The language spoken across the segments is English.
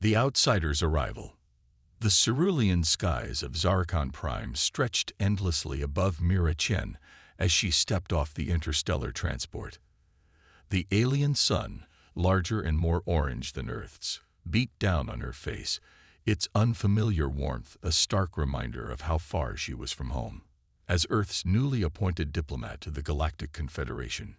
The Outsider's Arrival. The cerulean skies of Zarkon Prime stretched endlessly above Mira Chen as she stepped off the interstellar transport. The alien sun, larger and more orange than Earth's, beat down on her face, its unfamiliar warmth a stark reminder of how far she was from home. As Earth's newly appointed diplomat to the Galactic Confederation,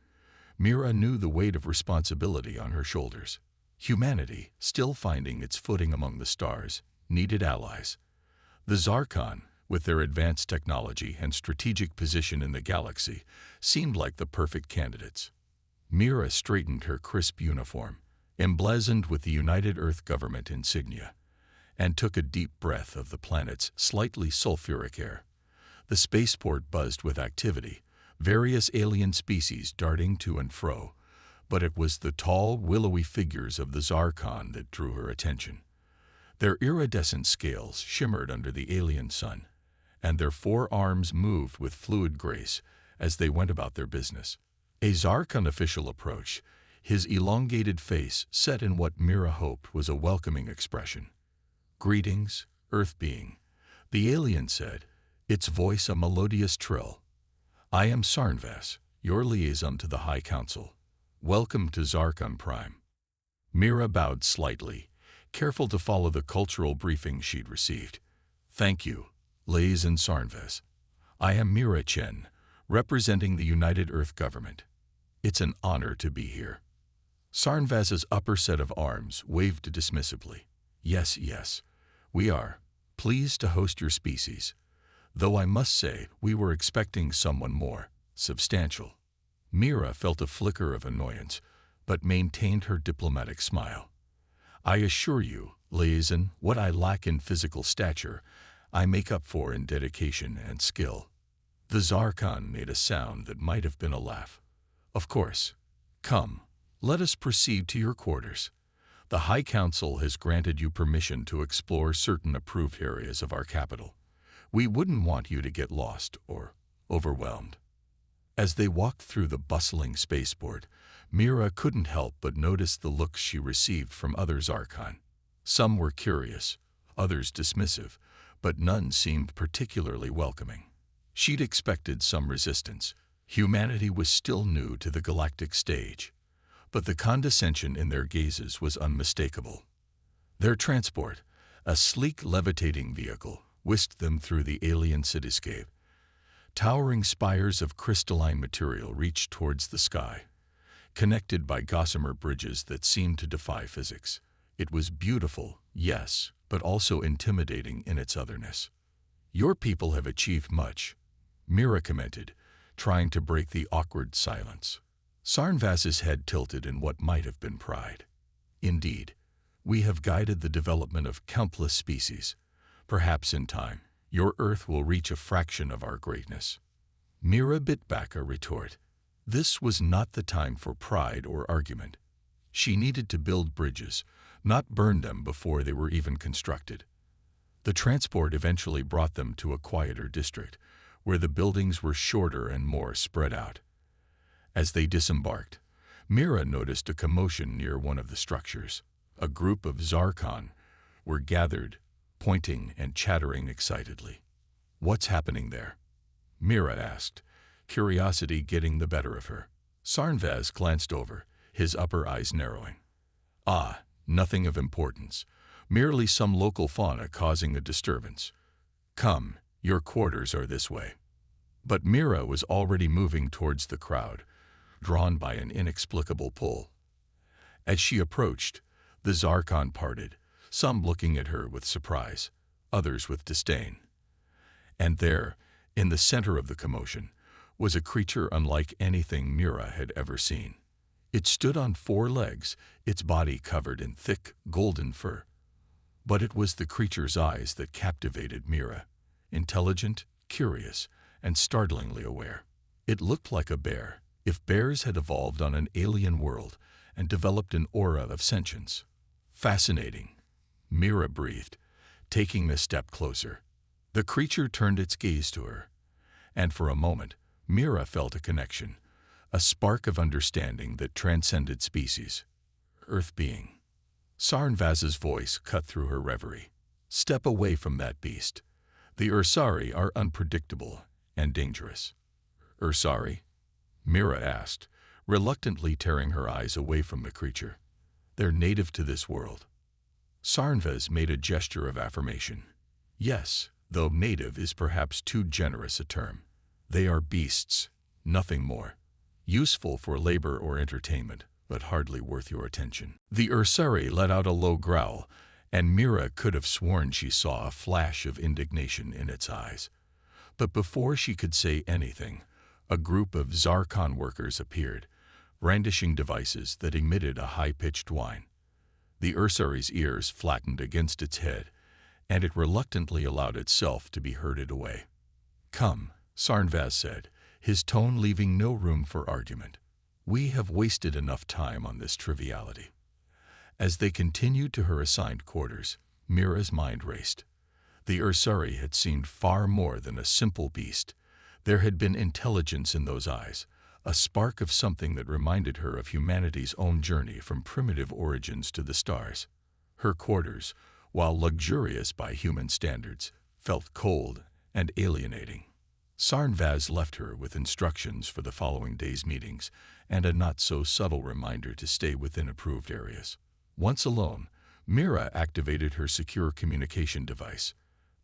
Mira knew the weight of responsibility on her shoulders. Humanity, still finding its footing among the stars, needed allies. The Zarkon, with their advanced technology and strategic position in the galaxy, seemed like the perfect candidates. Mira straightened her crisp uniform, emblazoned with the United Earth Government insignia, and took a deep breath of the planet's slightly sulfuric air. The spaceport buzzed with activity, various alien species darting to and fro, but it was the tall, willowy figures of the Zarkon that drew her attention. Their iridescent scales shimmered under the alien sun, and their four arms moved with fluid grace as they went about their business. A Zarkon official approached, his elongated face set in what Mira hoped was a welcoming expression. "Greetings, Earth being," the alien said, its voice a melodious trill. "I am Sarnvas, your liaison to the High Council. Welcome to Zarkon Prime." Mira bowed slightly, careful to follow the cultural briefing she'd received. "Thank you, liaison Sarnvas. I am Mira Chen, representing the United Earth Government. It's an honor to be here." Sarnvas's upper set of arms waved dismissively. Yes, we are pleased to host your species, though I must say we were expecting someone more substantial." Mira felt a flicker of annoyance, but maintained her diplomatic smile. "I assure you, liaison, what I lack in physical stature, I make up for in dedication and skill." The Zarkon made a sound that might have been a laugh. "Of course. Come, let us proceed to your quarters. The High Council has granted you permission to explore certain approved areas of our capital. We wouldn't want you to get lost or overwhelmed." As they walked through the bustling spaceport, Mira couldn't help but notice the looks she received from other Zarkon. Some were curious, others dismissive, but none seemed particularly welcoming. She'd expected some resistance. Humanity was still new to the galactic stage, but the condescension in their gazes was unmistakable. Their transport, a sleek levitating vehicle, whisked them through the alien cityscape. Towering spires of crystalline material reached towards the sky, connected by gossamer bridges that seemed to defy physics. It was beautiful, yes, but also intimidating in its otherness. "Your people have achieved much," Mira commented, trying to break the awkward silence. Sarnvas's head tilted in what might have been pride. "Indeed, we have guided the development of countless species. Perhaps in time, your Earth will reach a fraction of our greatness." Mira bit back a retort. This was not the time for pride or argument. She needed to build bridges, not burn them before they were even constructed. The transport eventually brought them to a quieter district, where the buildings were shorter and more spread out. As they disembarked, Mira noticed a commotion near one of the structures. A group of Zarkon were gathered, pointing and chattering excitedly. "What's happening there?" Mira asked, curiosity getting the better of her. Sarnvas glanced over, his upper eyes narrowing. "Ah, nothing of importance. Merely some local fauna causing a disturbance. Come, your quarters are this way." But Mira was already moving towards the crowd, drawn by an inexplicable pull. As she approached, the Zarkon parted, some looking at her with surprise, others with disdain. And there, in the center of the commotion, was a creature unlike anything Mira had ever seen. It stood on four legs, its body covered in thick, golden fur. But it was the creature's eyes that captivated Mira, intelligent, curious, and startlingly aware. It looked like a bear, if bears had evolved on an alien world and developed an aura of sentience. "Fascinating," Mira breathed, taking a step closer. The creature turned its gaze to her, and for a moment, Mira felt a connection, a spark of understanding that transcended species. "Earth being." Sarnvaz's voice cut through her reverie. "Step away from that beast. The Ursari are unpredictable and dangerous." "Ursari?" Mira asked, reluctantly tearing her eyes away from the creature. "They're native to this world." Sarnvaz made a gesture of affirmation. "Yes, though native is perhaps too generous a term. They are beasts, nothing more. Useful for labor or entertainment, but hardly worth your attention." The Ursari let out a low growl, and Mira could have sworn she saw a flash of indignation in its eyes. But before she could say anything, a group of Zarkon workers appeared, brandishing devices that emitted a high-pitched whine. The Ursari's ears flattened against its head, and it reluctantly allowed itself to be herded away. "Come," Sarnvaz said, his tone leaving no room for argument. "We have wasted enough time on this triviality." As they continued to her assigned quarters, Mira's mind raced. The Ursari had seemed far more than a simple beast. There had been intelligence in those eyes, a spark of something that reminded her of humanity's own journey from primitive origins to the stars. Her quarters, while luxurious by human standards, felt cold and alienating. Sarnvaz left her with instructions for the following day's meetings and a not-so-subtle reminder to stay within approved areas. Once alone, Mira activated her secure communication device.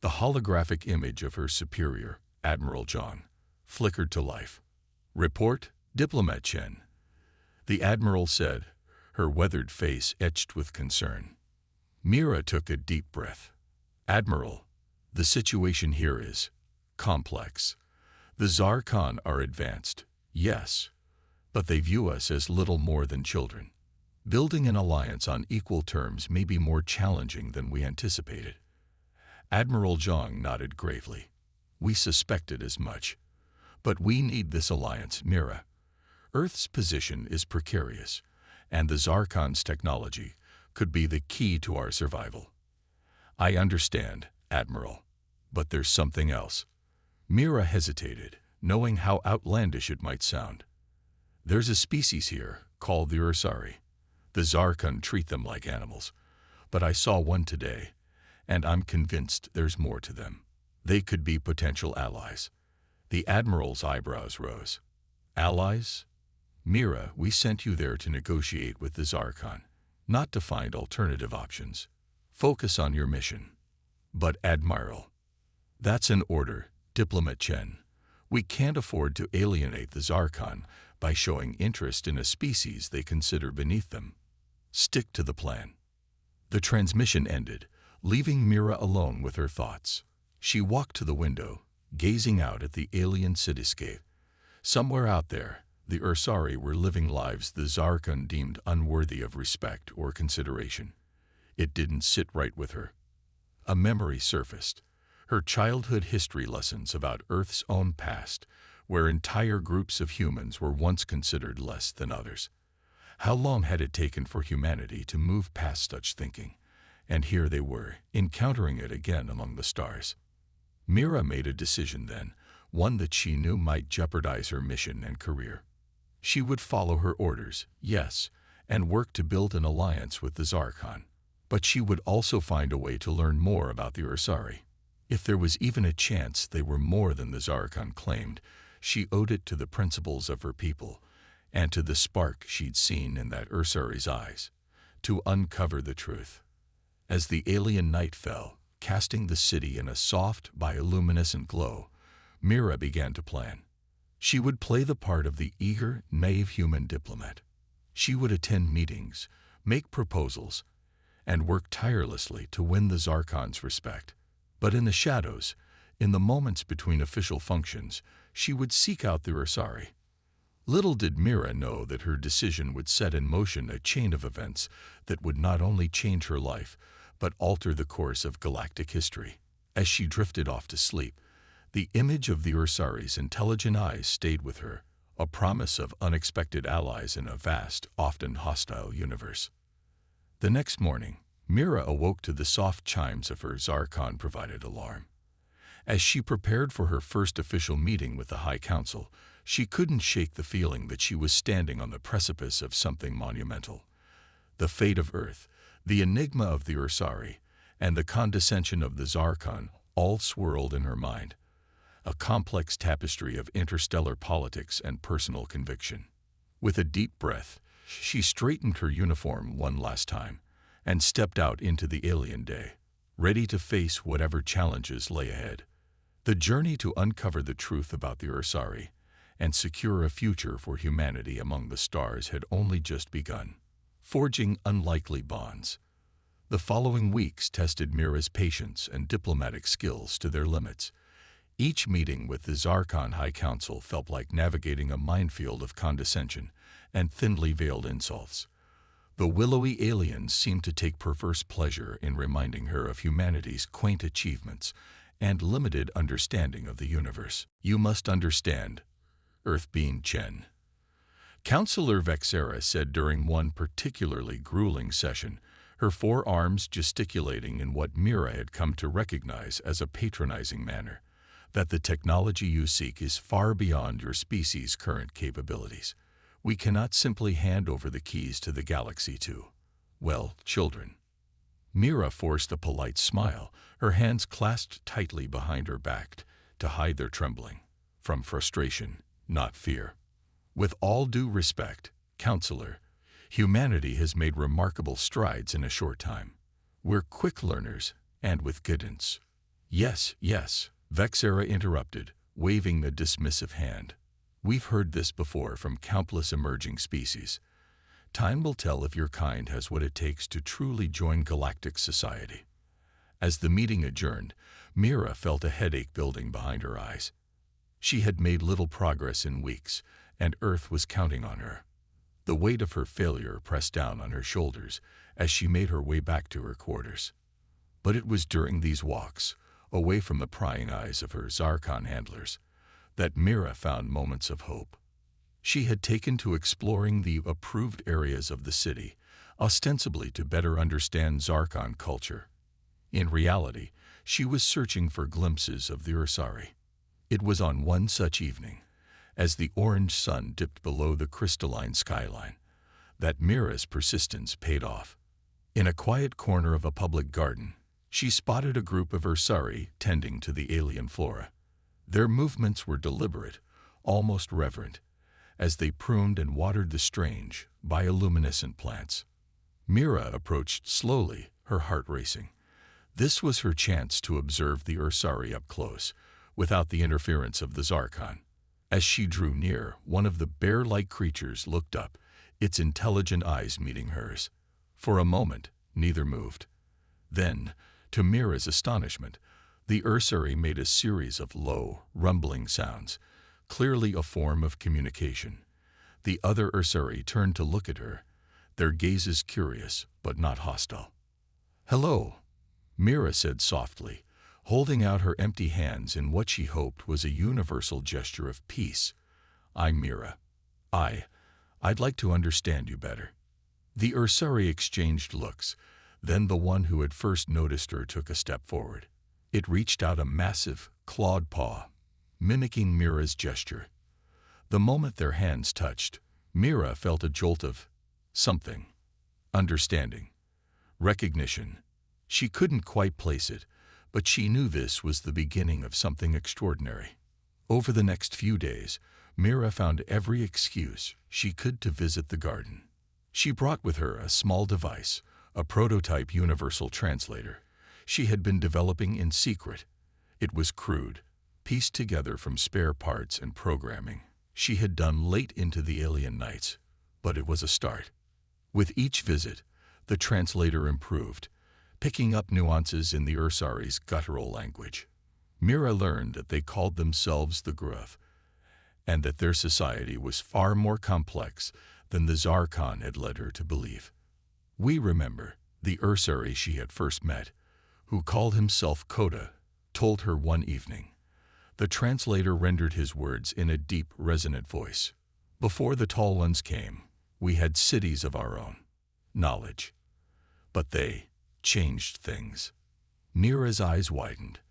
The holographic image of her superior, Admiral Zhang, flickered to life. "Report, Diplomat Chen," the Admiral said, her weathered face etched with concern. Mira took a deep breath. "Admiral, the situation here is complex. The Zarkon are advanced, yes, but they view us as little more than children. Building an alliance on equal terms may be more challenging than we anticipated." Admiral Zhang nodded gravely. "We suspected as much. But we need this alliance, Mira. Earth's position is precarious, and the Zarkon's technology could be the key to our survival." "I understand, Admiral, but there's something else." Mira hesitated, knowing how outlandish it might sound. "There's a species here called the Ursari. The Zarkon treat them like animals, but I saw one today, and I'm convinced there's more to them. They could be potential allies." The Admiral's eyebrows rose. "Allies? Mira, we sent you there to negotiate with the Zarkon, not to find alternative options. Focus on your mission." "But Admiral." "That's an order, Diplomat Chen. We can't afford to alienate the Zarkon by showing interest in a species they consider beneath them. Stick to the plan." The transmission ended, leaving Mira alone with her thoughts. She walked to the window, gazing out at the alien cityscape. Somewhere out there, the Ursari were living lives the Zarkon deemed unworthy of respect or consideration. It didn't sit right with her. A memory surfaced, her childhood history lessons about Earth's own past, where entire groups of humans were once considered less than others. How long had it taken for humanity to move past such thinking? And here they were, encountering it again among the stars. Mira made a decision then, one that she knew might jeopardize her mission and career. She would follow her orders, yes, and work to build an alliance with the Zarkon. But she would also find a way to learn more about the Ursari. If there was even a chance they were more than the Zarkon claimed, she owed it to the principles of her people, and to the spark she'd seen in that Ursari's eyes, to uncover the truth. As the alien night fell, casting the city in a soft, bioluminescent glow, Mira began to plan. She would play the part of the eager, naive human diplomat. She would attend meetings, make proposals, and work tirelessly to win the Zarkon's respect. But in the shadows, in the moments between official functions, she would seek out the Ursari. Little did Mira know that her decision would set in motion a chain of events that would not only change her life, but alter the course of galactic history. As she drifted off to sleep, the image of the Ursari's intelligent eyes stayed with her, a promise of unexpected allies in a vast, often hostile universe. The next morning, Mira awoke to the soft chimes of her Zarkon-provided alarm. As she prepared for her first official meeting with the High Council, she couldn't shake the feeling that she was standing on the precipice of something monumental. The fate of Earth, The enigma of the Ursari and the condescension of the Zarkon all swirled in her mind, a complex tapestry of interstellar politics and personal conviction. With a deep breath, she straightened her uniform one last time and stepped out into the alien day, ready to face whatever challenges lay ahead. The journey to uncover the truth about the Ursari and secure a future for humanity among the stars had only just begun, forging unlikely bonds. The following weeks tested Mira's patience and diplomatic skills to their limits. Each meeting with the Zarkon High Council felt like navigating a minefield of condescension and thinly veiled insults. The willowy aliens seemed to take perverse pleasure in reminding her of humanity's quaint achievements and limited understanding of the universe. "You must understand, Earth being Chen," Counselor Vexera said during one particularly grueling session, her forearms gesticulating in what Mira had come to recognize as a patronizing manner, that the technology you seek is far beyond your species' current capabilities. We cannot simply hand over the keys to the galaxy to, well, children. Mira forced a polite smile, her hands clasped tightly behind her back to hide their trembling, from frustration, not fear. "With all due respect, Counselor, humanity has made remarkable strides in a short time. We're quick learners, and with guidance." Yes, Vexera interrupted, waving a dismissive hand. "We've heard this before from countless emerging species. Time will tell if your kind has what it takes to truly join galactic society." As the meeting adjourned, Mira felt a headache building behind her eyes. She had made little progress in weeks, and Earth was counting on her. The weight of her failure pressed down on her shoulders as she made her way back to her quarters. But it was during these walks, away from the prying eyes of her Zarkon handlers, that Mira found moments of hope. She had taken to exploring the approved areas of the city, ostensibly to better understand Zarkon culture. In reality, she was searching for glimpses of the Ursari. It was on one such evening, as the orange sun dipped below the crystalline skyline, that Mira's persistence paid off. In a quiet corner of a public garden, she spotted a group of Ursari tending to the alien flora. Their movements were deliberate, almost reverent, as they pruned and watered the strange, bioluminescent plants. Mira approached slowly, her heart racing. This was her chance to observe the Ursari up close, without the interference of the Zarkon. As she drew near, one of the bear-like creatures looked up, its intelligent eyes meeting hers. For a moment, neither moved. Then, to Mira's astonishment, the Ursari made a series of low, rumbling sounds, clearly a form of communication. The other Ursari turned to look at her, their gazes curious but not hostile. "Hello," Mira said softly, holding out her empty hands in what she hoped was a universal gesture of peace. "I'm Mira. I'd like to understand you better." The Ursari exchanged looks, then the one who had first noticed her took a step forward. It reached out a massive, clawed paw, mimicking Mira's gesture. The moment their hands touched, Mira felt a jolt of something. Understanding. Recognition. She couldn't quite place it, but she knew this was the beginning of something extraordinary. Over the next few days, Mira found every excuse she could to visit the garden. She brought with her a small device, a prototype universal translator she had been developing in secret. It was crude, pieced together from spare parts and programming she had done late into the alien nights, but it was a start. With each visit, the translator improved, picking up nuances in the Ursari's guttural language. Mira learned that they called themselves the Gruff, and that their society was far more complex than the Zarkon had led her to believe. We remember the Ursari she had first met, who called himself Koda, told her one evening. The translator rendered his words in a deep, resonant voice. "Before the tall ones came, we had cities of our own, knowledge. But they changed things." Mira's eyes widened.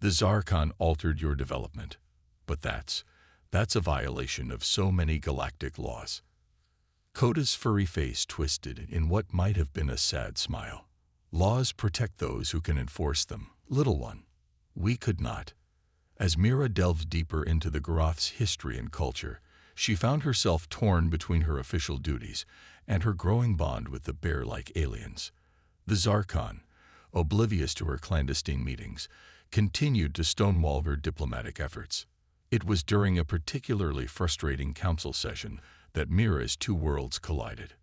"The Zarkon altered your development, but that's a violation of so many galactic laws." Koda's furry face twisted in what might have been a sad smile. Laws protect those who can enforce them, little one. We could not. As Mira delved deeper into the Groth's history and culture, she found herself torn between her official duties and her growing bond with the bear-like aliens. The Zarkon, oblivious to her clandestine meetings, continued to stonewall her diplomatic efforts. It was during a particularly frustrating council session that Mira's two worlds collided.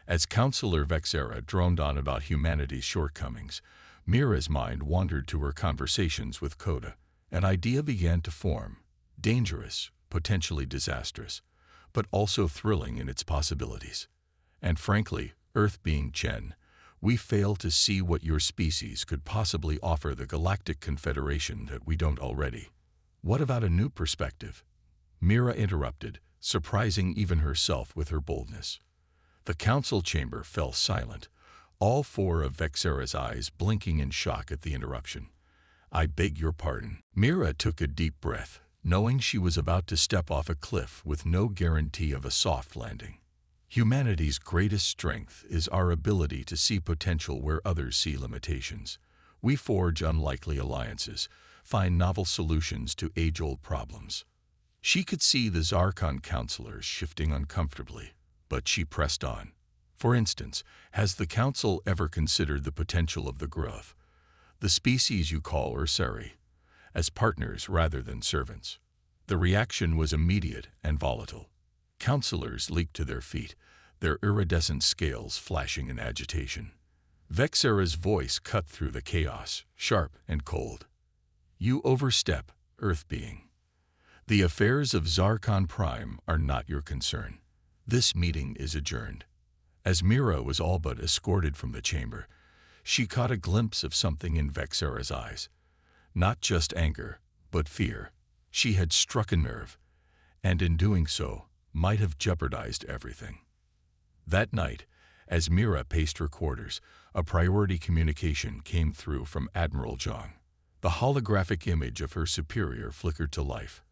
As Counselor Vexera droned on about humanity's shortcomings, Mira's mind wandered to her conversations with Koda. An idea began to form, dangerous, potentially disastrous, but also thrilling in its possibilities. And frankly, Earth being Chen, we fail to see what your species could possibly offer the Galactic Confederation that we don't already. What about a new perspective? Mira interrupted, surprising even herself with her boldness. The council chamber fell silent, all four of Vexera's eyes blinking in shock at the interruption. I beg your pardon. Mira took a deep breath, knowing she was about to step off a cliff with no guarantee of a soft landing. Humanity's greatest strength is our ability to see potential where others see limitations. We forge unlikely alliances, find novel solutions to age-old problems. She could see the Zarkon counselors shifting uncomfortably, but she pressed on. For instance, has the council ever considered the potential of the Groth, the species you call Ursari, as partners rather than servants? The reaction was immediate and volatile. Counselors leaped to their feet, their iridescent scales flashing in agitation. Vexera's voice cut through the chaos, sharp and cold. You overstep, Earth being. The affairs of Zarkon Prime are not your concern. This meeting is adjourned. As Mira was all but escorted from the chamber, she caught a glimpse of something in Vexera's eyes. Not just anger, but fear. She had struck a nerve, and in doing so, might have jeopardized everything. That night, as Mira paced her quarters, a priority communication came through from Admiral Zhang. The holographic image of her superior flickered to life,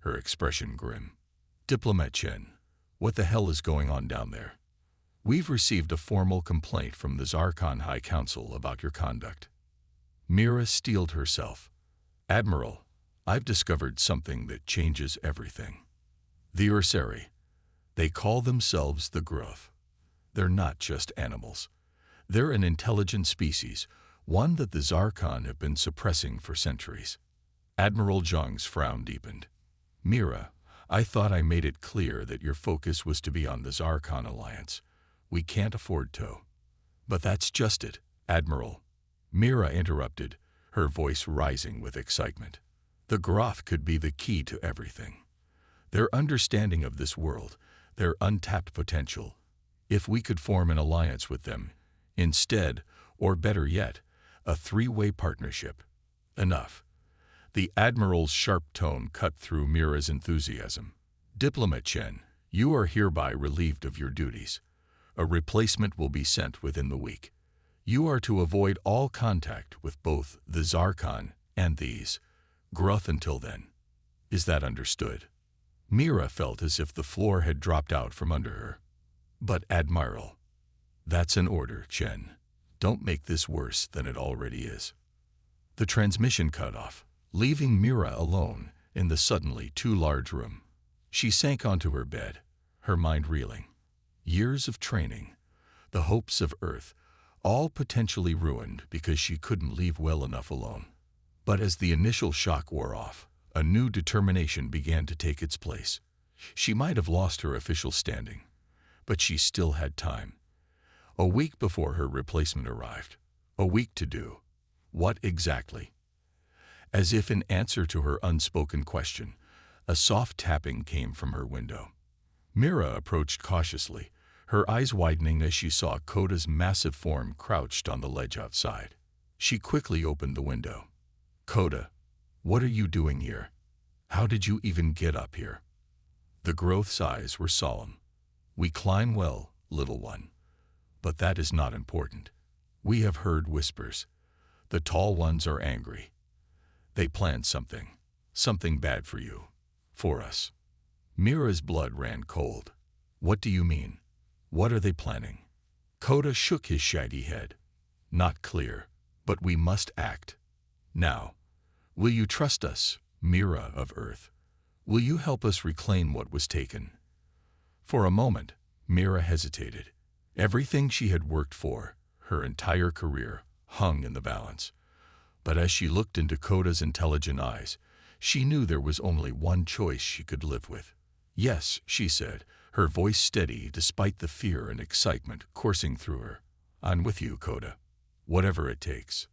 her expression grim. Diplomat Chen, what the hell is going on down there? We've received a formal complaint from the Zarkon High Council about your conduct. Mira steeled herself. Admiral, I've discovered something that changes everything. The Ursari. They call themselves the Groth. They're not just animals. They're an intelligent species, one that the Zarkon have been suppressing for centuries. Admiral Zhang's frown deepened. Mira, I thought I made it clear that your focus was to be on the Zarkon alliance. We can't afford to. But that's just it, Admiral. Mira interrupted, her voice rising with excitement. The Groth could be the key to everything. Their understanding of this world, their untapped potential. If we could form an alliance with them, instead, or better yet, a three-way partnership. Enough. The Admiral's sharp tone cut through Mira's enthusiasm. Diplomat Chen, you are hereby relieved of your duties. A replacement will be sent within the week. You are to avoid all contact with both the Zarkon and these Groth until then. Is that understood? Mira felt as if the floor had dropped out from under her. But Admiral, that's an order, Chen. Don't make this worse than it already is. The transmission cut off, leaving Mira alone in the suddenly too large room. She sank onto her bed, her mind reeling. Years of training, the hopes of Earth, all potentially ruined because she couldn't leave well enough alone. But as the initial shock wore off, a new determination began to take its place. She might have lost her official standing, but she still had time. A week before her replacement arrived. A week to do. What exactly? As if in answer to her unspoken question, a soft tapping came from her window. Mira approached cautiously, her eyes widening as she saw Koda's massive form crouched on the ledge outside. She quickly opened the window. Koda, what are you doing here? How did you even get up here? The Groth's eyes were solemn. We climb well, little one. But that is not important. We have heard whispers. The tall ones are angry. They planned something bad for you, for us. Mira's blood ran cold. What do you mean? What are they planning? Koda shook his shaggy head. Not clear, but we must act. Now, will you trust us, Mira of Earth? Will you help us reclaim what was taken? For a moment, Mira hesitated. Everything she had worked for, her entire career, hung in the balance. But as she looked into Koda's intelligent eyes, she knew there was only one choice she could live with. Yes, she said, her voice steady despite the fear and excitement coursing through her. I'm with you, Koda. Whatever it takes.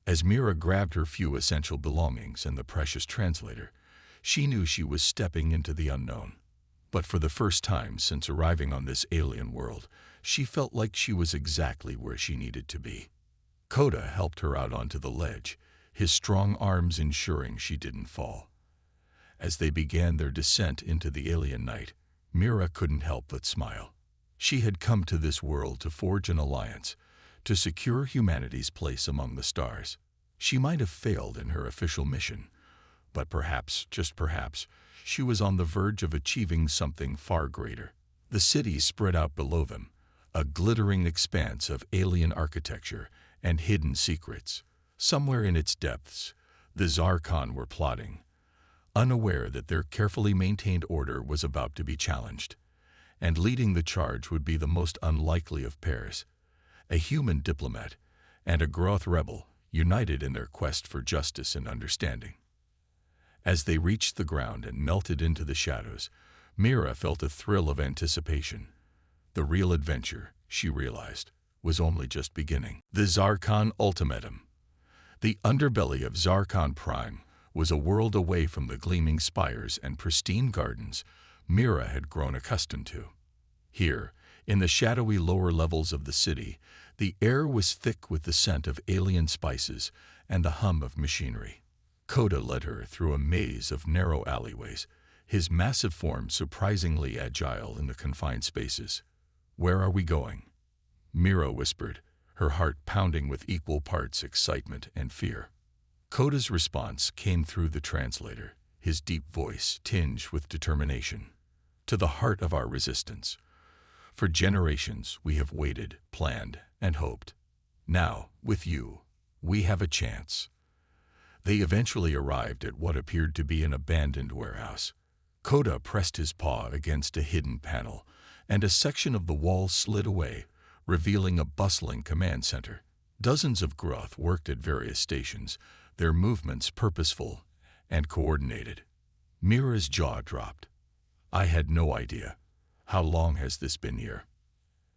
As Mira grabbed her few essential belongings and the precious translator, she knew she was stepping into the unknown. But for the first time since arriving on this alien world, she felt like she was exactly where she needed to be. Koda helped her out onto the ledge, his strong arms ensuring she didn't fall. As they began their descent into the alien night, Mira couldn't help but smile. She had come to this world to forge an alliance, to secure humanity's place among the stars. She might have failed in her official mission, but perhaps, just perhaps, she was on the verge of achieving something far greater. The city spread out below them, a glittering expanse of alien architecture and hidden secrets. Somewhere in its depths, the Zarkon were plotting, unaware that their carefully maintained order was about to be challenged. And leading the charge would be the most unlikely of pairs, a human diplomat and a Groth rebel, united in their quest for justice and understanding. As they reached the ground and melted into the shadows, Mira felt a thrill of anticipation. The real adventure, she realized, was only just beginning. The Zarkon Ultimatum. The underbelly of Zarkon Prime was a world away from the gleaming spires and pristine gardens Mira had grown accustomed to. Here, in the shadowy lower levels of the city, the air was thick with the scent of alien spices and the hum of machinery. Koda led her through a maze of narrow alleyways, his massive form surprisingly agile in the confined spaces. Where are we going? Mira whispered, her heart pounding with equal parts excitement and fear. Koda's response came through the translator, his deep voice tinged with determination. To the heart of our resistance. For generations we have waited, planned, and hoped. Now, with you, we have a chance. They eventually arrived at what appeared to be an abandoned warehouse. Koda pressed his paw against a hidden panel, and a section of the wall slid away, revealing a bustling command center. Dozens of Groth worked at various stations, their movements purposeful and coordinated. Mira's jaw dropped. I had no idea. How long has this been here?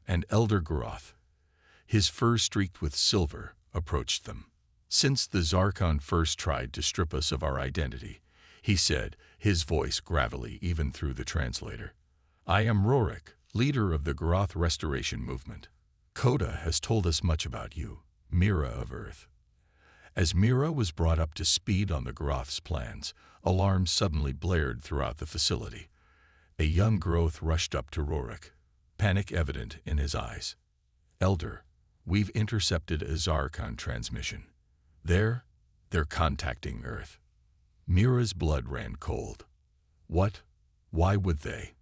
An elder Groth, his fur streaked with silver, approached them. Since the Zarkon first tried to strip us of our identity, he said, his voice gravelly even through the translator. I am Rorik, leader of the Groth Restoration Movement. Koda has told us much about you, Mira of Earth. As Mira was brought up to speed on the Groth's plans, alarms suddenly blared throughout the facility. A young Groth rushed up to Rorik, panic evident in his eyes. Elder, we've intercepted a Zarkon transmission. They're contacting Earth. Mira's blood ran cold. What? Why would they?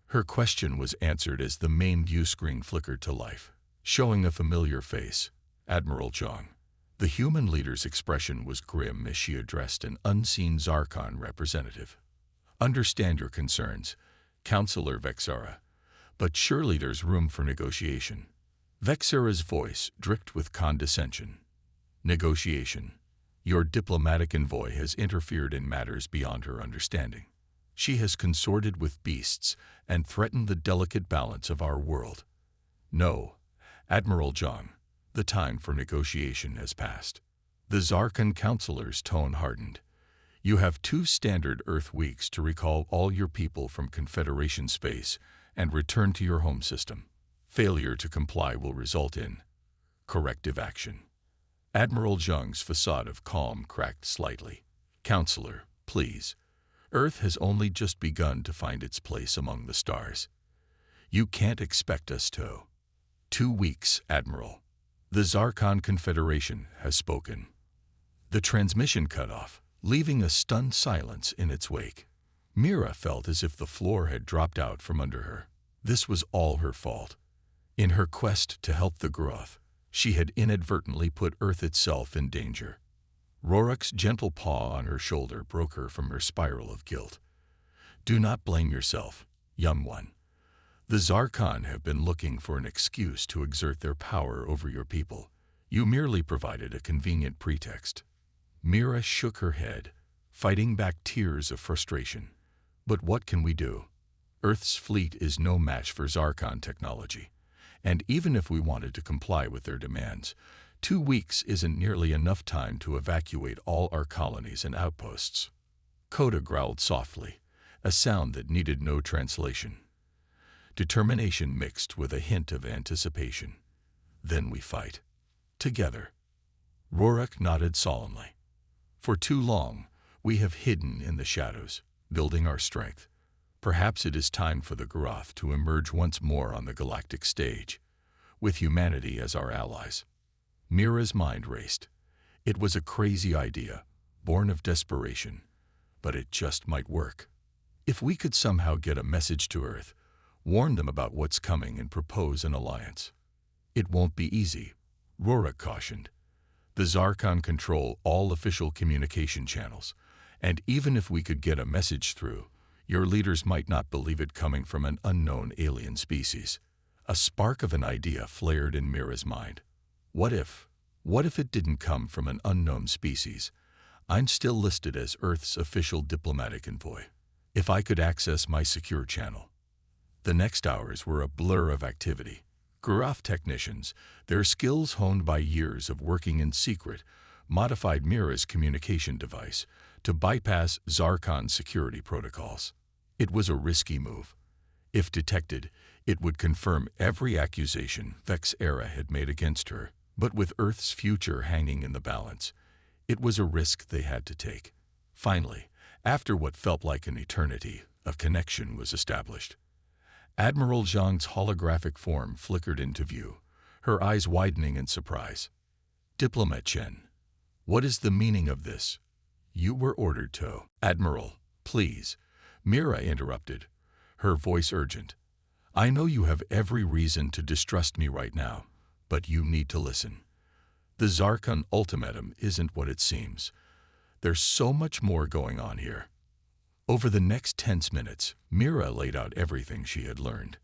Her question was answered as the main view screen flickered to life, showing a familiar face, Admiral Zhang. The human leader's expression was grim as she addressed an unseen Zarkon representative. Understand your concerns, Counselor Vexara, but surely there's room for negotiation. Vexara's voice dripped with condescension. Negotiation. Your diplomatic envoy has interfered in matters beyond her understanding. She has consorted with beasts and threatened the delicate balance of our world. No, Admiral Zhang, the time for negotiation has passed. The Zarkon counselor's tone hardened. You have 2 standard Earth weeks to recall all your people from Confederation space and return to your home system. Failure to comply will result in corrective action. Admiral Zhang's facade of calm cracked slightly. Counselor, please. Earth has only just begun to find its place among the stars. You can't expect us to. 2 weeks, Admiral. The Zarkon Confederation has spoken. The transmission cut off, leaving a stunned silence in its wake. Mira felt as if the floor had dropped out from under her. This was all her fault. In her quest to help the Groth, she had inadvertently put Earth itself in danger. Rorik's gentle paw on her shoulder broke her from her spiral of guilt. Do not blame yourself, young one. The Zarkon have been looking for an excuse to exert their power over your people. You merely provided a convenient pretext. Mira shook her head, fighting back tears of frustration. But what can we do? Earth's fleet is no match for Zarkon technology. And even if we wanted to comply with their demands, 2 weeks isn't nearly enough time to evacuate all our colonies and outposts. Coda growled softly, a sound that needed no translation. Determination mixed with a hint of anticipation. Then we fight. Together. Rorik nodded solemnly. For too long, we have hidden in the shadows, building our strength. Perhaps it is time for the Groth to emerge once more on the galactic stage, with humanity as our allies. Mira's mind raced. It was a crazy idea, born of desperation, but it just might work. If we could somehow get a message to Earth, warn them about what's coming and propose an alliance. It won't be easy, Rorik cautioned. The Zarkon control all official communication channels, and even if we could get a message through, your leaders might not believe it coming from an unknown alien species. A spark of an idea flared in Mira's mind. What if it didn't come from an unknown species? I'm still listed as Earth's official diplomatic envoy. If I could access my secure channel. The next hours were a blur of activity. Groth technicians, their skills honed by years of working in secret, modified Mira's communication device to bypass Zarkon's security protocols. It was a risky move. If detected, it would confirm every accusation Vex-Era had made against her, but with Earth's future hanging in the balance, it was a risk they had to take. Finally, after what felt like an eternity, a connection was established. Admiral Zhang's holographic form flickered into view, her eyes widening in surprise. Diplomat Chen, what is the meaning of this? You were ordered to. Admiral, please, Mira interrupted, her voice urgent. I know you have every reason to distrust me right now, but you need to listen. The Zarkon ultimatum isn't what it seems. There's so much more going on here. Over the next tense minutes, Mira laid out everything she had learned.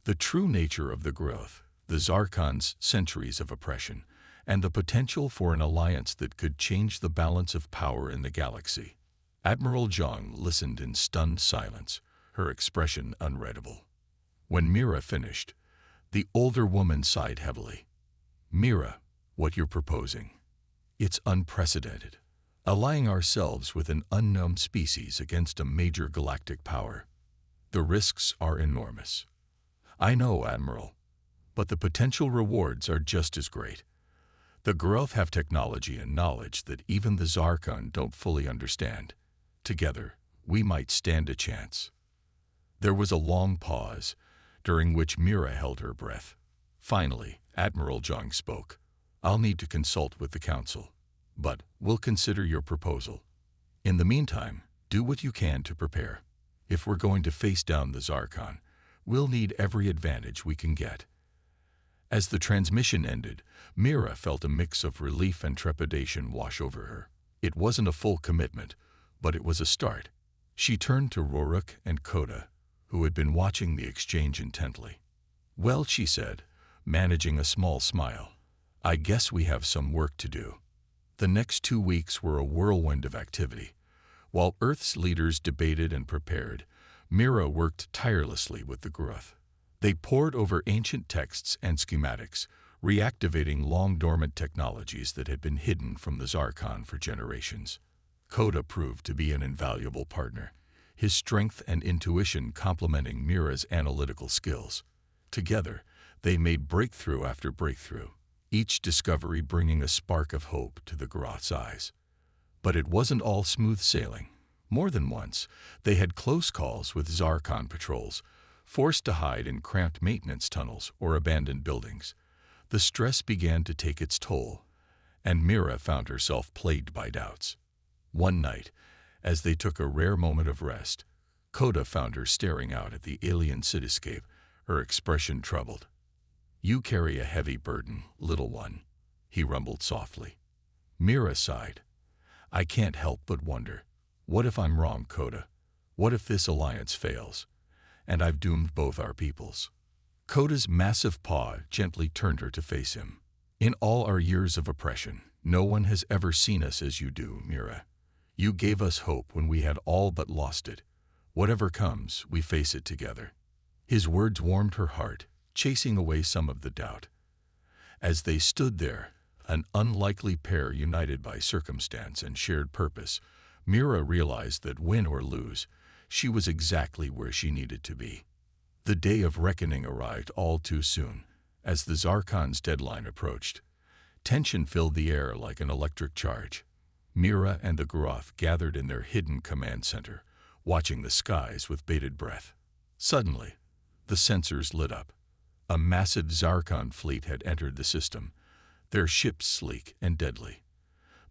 The true nature of the Groth, the Zarkon's centuries of oppression, and the potential for an alliance that could change the balance of power in the galaxy. Admiral Zhang listened in stunned silence, her expression unreadable. When Mira finished, the older woman sighed heavily. Mira, what you're proposing, it's unprecedented. Allying ourselves with an unknown species against a major galactic power. The risks are enormous. I know, Admiral, but the potential rewards are just as great. The Groth have technology and knowledge that even the Zarkon don't fully understand. Together, we might stand a chance. There was a long pause, during which Mira held her breath. Finally, Admiral Zhang spoke. I'll need to consult with the Council, but we'll consider your proposal. In the meantime, do what you can to prepare. If we're going to face down the Zarkon, we'll need every advantage we can get. As the transmission ended, Mira felt a mix of relief and trepidation wash over her. It wasn't a full commitment, but it was a start. She turned to Rorik and Coda, who had been watching the exchange intently. Well, she said, managing a small smile, I guess we have some work to do. The next 2 weeks were a whirlwind of activity. While Earth's leaders debated and prepared, Mira worked tirelessly with the Groth. They pored over ancient texts and schematics, reactivating long-dormant technologies that had been hidden from the Zarkon for generations. Coda proved to be an invaluable partner, his strength and intuition complementing Mira's analytical skills. Together, they made breakthrough after breakthrough, each discovery bringing a spark of hope to the Groth's eyes. But it wasn't all smooth sailing. More than once, they had close calls with Zarkon patrols, forced to hide in cramped maintenance tunnels or abandoned buildings. The stress began to take its toll, and Mira found herself plagued by doubts. One night, as they took a rare moment of rest, Coda found her staring out at the alien cityscape, her expression troubled. "You carry a heavy burden, little one," he rumbled softly. Mira sighed. "I can't help but wonder. What if I'm wrong, Coda? What if this alliance fails, and I've doomed both our peoples?" Coda's massive paw gently turned her to face him. "In all our years of oppression, no one has ever seen us as you do, Mira. You gave us hope when we had all but lost it. Whatever comes, we face it together." His words warmed her heart, chasing away some of the doubt. As they stood there, an unlikely pair united by circumstance and shared purpose, Mira realized that win or lose, she was exactly where she needed to be. The day of reckoning arrived all too soon. As the Zarkon's deadline approached, tension filled the air like an electric charge. Mira and the Groth gathered in their hidden command center, watching the skies with bated breath. Suddenly, the sensors lit up. A massive Zarkon fleet had entered the system, their ships sleek and deadly.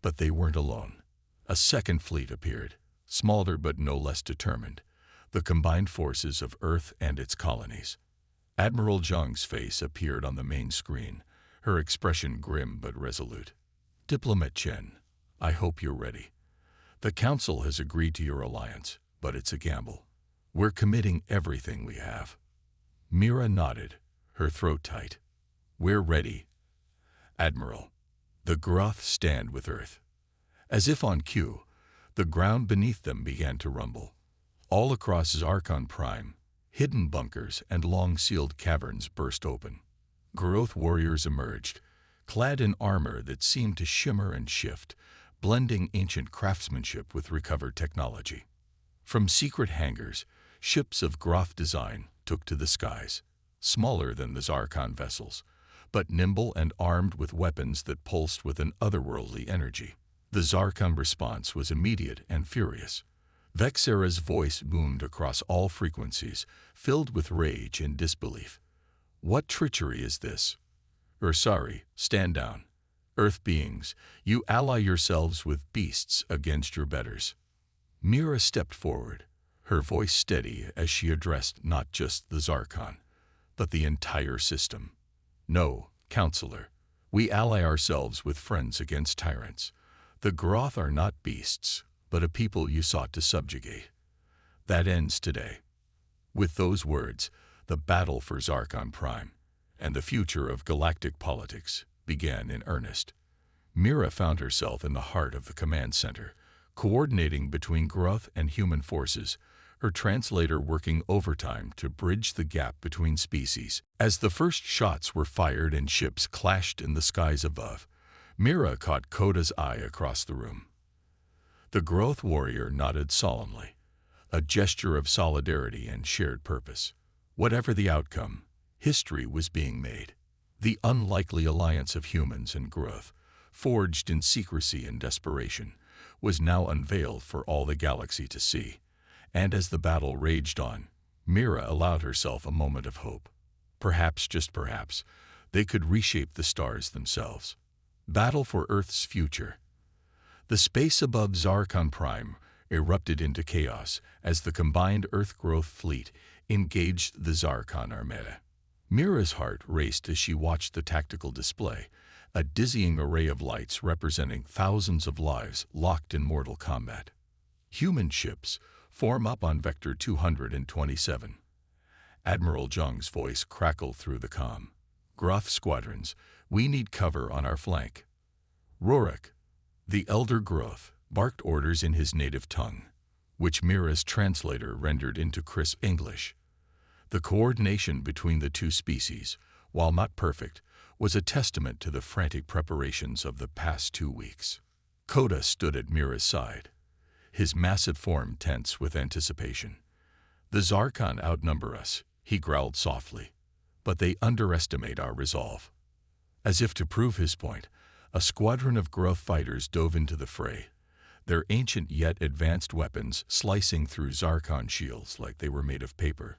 But they weren't alone. A second fleet appeared, smaller but no less determined, the combined forces of Earth and its colonies. Admiral Zhang's face appeared on the main screen, her expression grim but resolute. "Diplomat Chen, I hope you're ready. The Council has agreed to your alliance, but it's a gamble. We're committing everything we have." Mira nodded, her throat tight. "We're ready, Admiral." The Groth stand with Earth. As if on cue, the ground beneath them began to rumble. All across Zarkon Prime, hidden bunkers and long-sealed caverns burst open. Groth warriors emerged, clad in armor that seemed to shimmer and shift, blending ancient craftsmanship with recovered technology. From secret hangars, ships of Groth design took to the skies, smaller than the Zarkon vessels, but nimble and armed with weapons that pulsed with an otherworldly energy. The Zarkon response was immediate and furious. Vexera's voice boomed across all frequencies, filled with rage and disbelief. "What treachery is this? Sorry, stand down. Earth beings, you ally yourselves with beasts against your betters." Mira stepped forward, her voice steady as she addressed not just the Zarkon, but the entire system. "No, Counselor, we ally ourselves with friends against tyrants. The Groth are not beasts, but a people you sought to subjugate. That ends today." With those words, the battle for Zarkon Prime and the future of galactic politics began in earnest. Mira found herself in the heart of the command center, coordinating between Groth and human forces, her translator working overtime to bridge the gap between species. As the first shots were fired and ships clashed in the skies above, Mira caught Coda's eye across the room. The Groth warrior nodded solemnly, a gesture of solidarity and shared purpose. Whatever the outcome, history was being made. The unlikely alliance of humans and Groth, forged in secrecy and desperation, was now unveiled for all the galaxy to see. And as the battle raged on, Mira allowed herself a moment of hope. Perhaps, just perhaps, they could reshape the stars themselves. Battle for Earth's future. The space above Zarkon Prime erupted into chaos as the combined Earth-Groth fleet engaged the Zarkon Armada. Mira's heart raced as she watched the tactical display, a dizzying array of lights representing thousands of lives locked in mortal combat. Human ships form up on Vector 227. Admiral Zhang's voice crackled through the comm. "Groth squadrons, we need cover on our flank." Rorik, the elder Groth, barked orders in his native tongue, which Mira's translator rendered into crisp English. The coordination between the two species, while not perfect, was a testament to the frantic preparations of the past 2 weeks. Coda stood at Mira's side, his massive form tense with anticipation. "The Zarkon outnumber us," he growled softly, "but they underestimate our resolve." As if to prove his point, a squadron of Groth fighters dove into the fray, their ancient yet advanced weapons slicing through Zarkon shields like they were made of paper.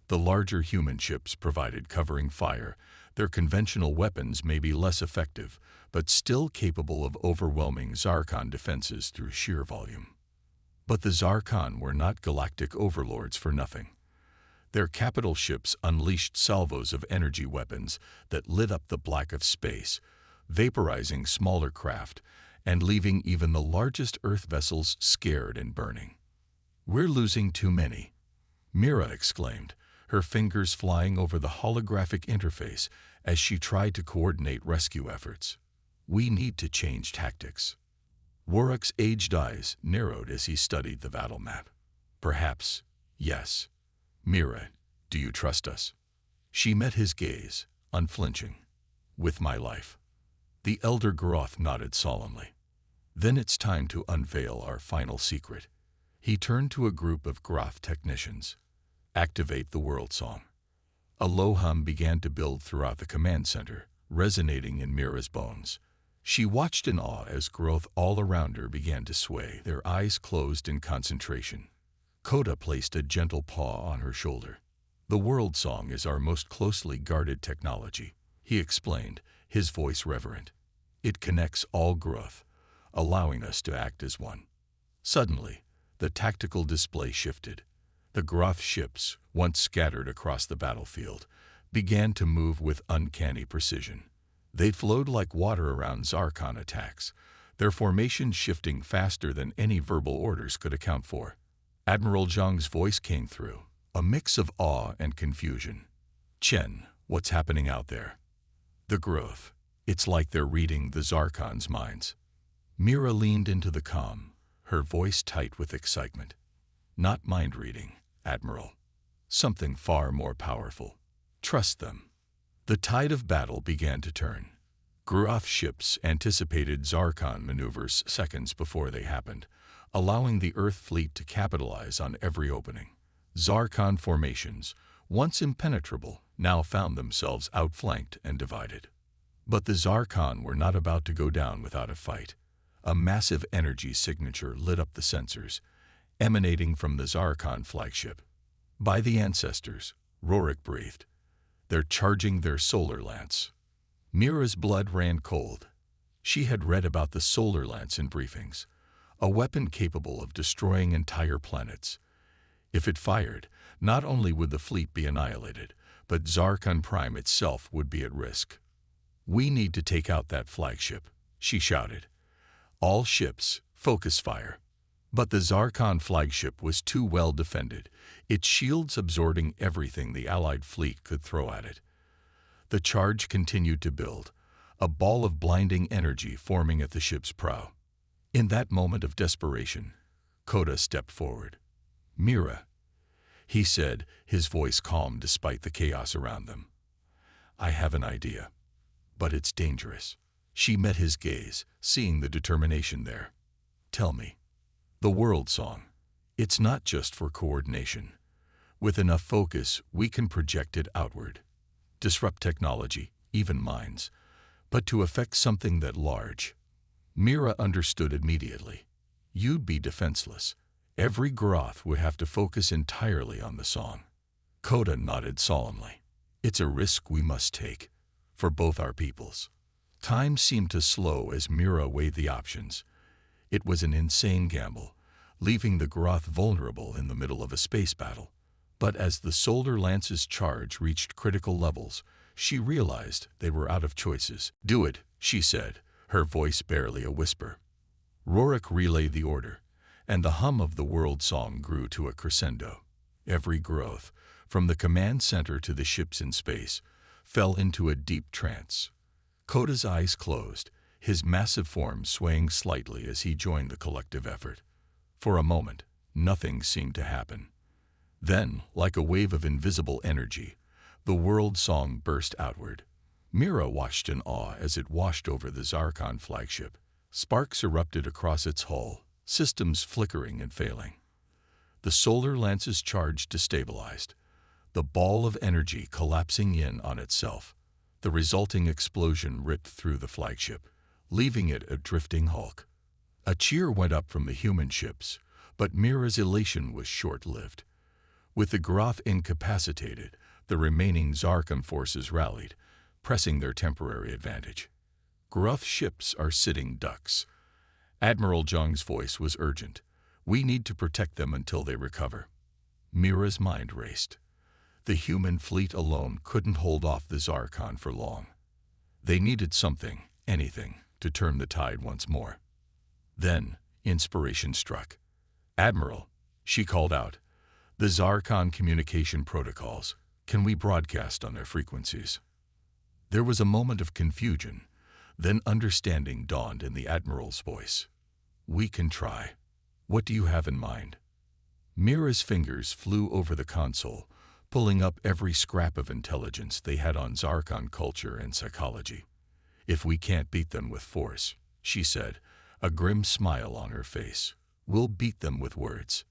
The larger human ships provided covering fire. Their conventional weapons may be less effective, but still capable of overwhelming Zarkon defenses through sheer volume. But the Zarkon were not galactic overlords for nothing. Their capital ships unleashed salvos of energy weapons that lit up the black of space, vaporizing smaller craft and leaving even the largest Earth vessels scared and burning. "We're losing too many," Mira exclaimed, her fingers flying over the holographic interface as she tried to coordinate rescue efforts. "We need to change tactics." Warwick's aged eyes narrowed as he studied the battle map. "Perhaps, yes. Mira, do you trust us?" She met his gaze, unflinching. "With my life." The elder Groth nodded solemnly. "Then it's time to unveil our final secret." He turned to a group of Groth technicians. "Activate the world song." A low hum began to build throughout the command center, resonating in Mira's bones. She watched in awe as growth all around her began to sway, their eyes closed in concentration. Coda placed a gentle paw on her shoulder. "The world song is our most closely guarded technology," he explained, his voice reverent. "It connects all growth, allowing us to act as one." Suddenly, the tactical display shifted. The Groth ships, once scattered across the battlefield, began to move with uncanny precision. They flowed like water around Zarkon attacks, their formation shifting faster than any verbal orders could account for. Admiral Zhang's voice came through, a mix of awe and confusion. "Chen, what's happening out there?" "The growth. It's like they're reading the Zarkon's minds." Mira leaned into the comm, her voice tight with excitement. "Not mind reading, Admiral. Something far more powerful. Trust them." The tide of battle began to turn. Groth ships anticipated Zarkon maneuvers seconds before they happened, allowing the Earth fleet to capitalize on every opening. Zarkon formations, once impenetrable, now found themselves outflanked and divided. But the Zarkon were not about to go down without a fight. A massive energy signature lit up the sensors, emanating from the Zarkon flagship. "By the ancestors," Rorik breathed. "They're charging their solar lance." Mira's blood ran cold. She had read about the solar lance in briefings, a weapon capable of destroying entire planets. If it fired, not only would the fleet be annihilated, but Zarkon Prime itself would be at risk. "We need to take out that flagship," she shouted. "All ships, focus fire." But the Zarkon flagship was too well defended, its shields absorbing everything the Allied fleet could throw at it. The charge continued to build, a ball of blinding energy forming at the ship's prow. In that moment of desperation, Coda stepped forward. "Mira," he said, his voice calm despite the chaos around them. "I have an idea, but it's dangerous." She met his gaze, seeing the determination there. "Tell me." "The world song. It's not just for coordination. With enough focus, we can project it outward. Disrupt technology, even minds, but to affect something that large." Mira understood immediately. You'd be defenseless. Every Groth would have to focus entirely on the song. Coda nodded solemnly. "It's a risk we must take, for both our peoples." Time seemed to slow as Mira weighed the options. It was an insane gamble, leaving the Groth vulnerable in the middle of a space battle. But as the solar lance's charge reached critical levels, she realized they were out of choices. "Do it," she said, her voice barely a whisper. Rorik relayed the order, and the hum of the world song grew to a crescendo. Every Groth, from the command center to the ships in space, fell into a deep trance. Coda's eyes closed, his massive form swaying slightly as he joined the collective effort. For a moment, nothing seemed to happen. Then, like a wave of invisible energy, the world song burst outward. Mira watched in awe as it washed over the Zarkon flagship. Sparks erupted across its hull, systems flickering and failing. The solar lance's charge destabilized, the ball of energy collapsing in on itself. The resulting explosion ripped through the flagship, leaving it a drifting hulk. A cheer went up from the human ships, but Mira's elation was short-lived. With the Groth incapacitated, the remaining Zarkon forces rallied, pressing their temporary advantage. "Groth ships are sitting ducks." Admiral Zhang's voice was urgent. "We need to protect them until they recover." Mira's mind raced. The human fleet alone couldn't hold off the Zarkon for long. They needed something, anything, to turn the tide once more. Then, inspiration struck. "Admiral," she called out, "the Zarkon communication protocols. Can we broadcast on their frequencies?" There was a moment of confusion, then understanding dawned in the Admiral's voice. "We can try. What do you have in mind?" Mira's fingers flew over the console, pulling up every scrap of intelligence they had on Zarkon culture and psychology. "If we can't beat them with force," she said, a grim smile on her face, "we'll beat them with words."